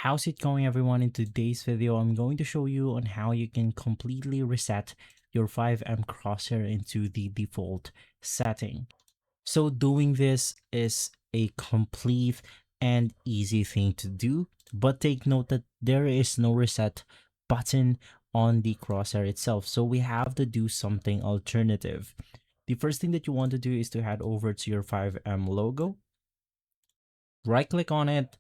How's it going, everyone? In today's video, I'm going to show you on how you can completely reset your Fivem crosshair into the default setting. So doing this is a complete and easy thing to do, but take note that there is no reset button on the crosshair itself. So we have to do something alternative. The first thing that you want to do is to head over to your Fivem logo, right click on it,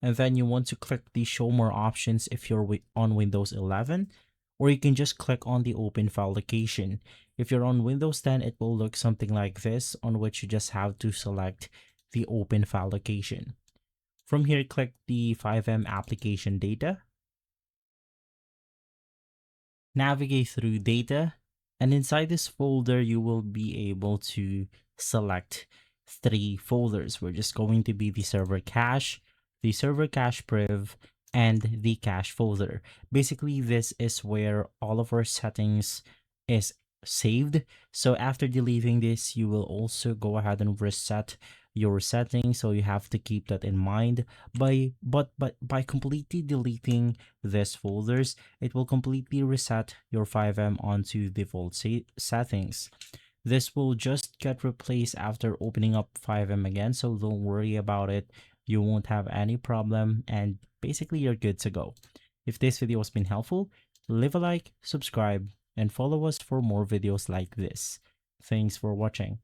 and then you want to click the show more options if you're on Windows 11, or you can just click on the open file location. If you're on Windows 10, it will look something like this, on which you just have to select the open file location. From here, click the Fivem application data, navigate through data, and inside this folder you will be able to select 3 folders. We're just going to be the server cache, the server cache priv, and the cache folder. Basically, this is where all of our settings is saved. So after deleting this, you will also go ahead and reset your settings, so you have to keep that in mind. But by completely deleting these folders, it will completely reset your Fivem onto default settings. This will just get replaced after opening up Fivem again, so don't worry about it. You won't have any problem, and basically you're good to go. If this video has been helpful, leave a like, subscribe, and follow us for more videos like this. Thanks for watching.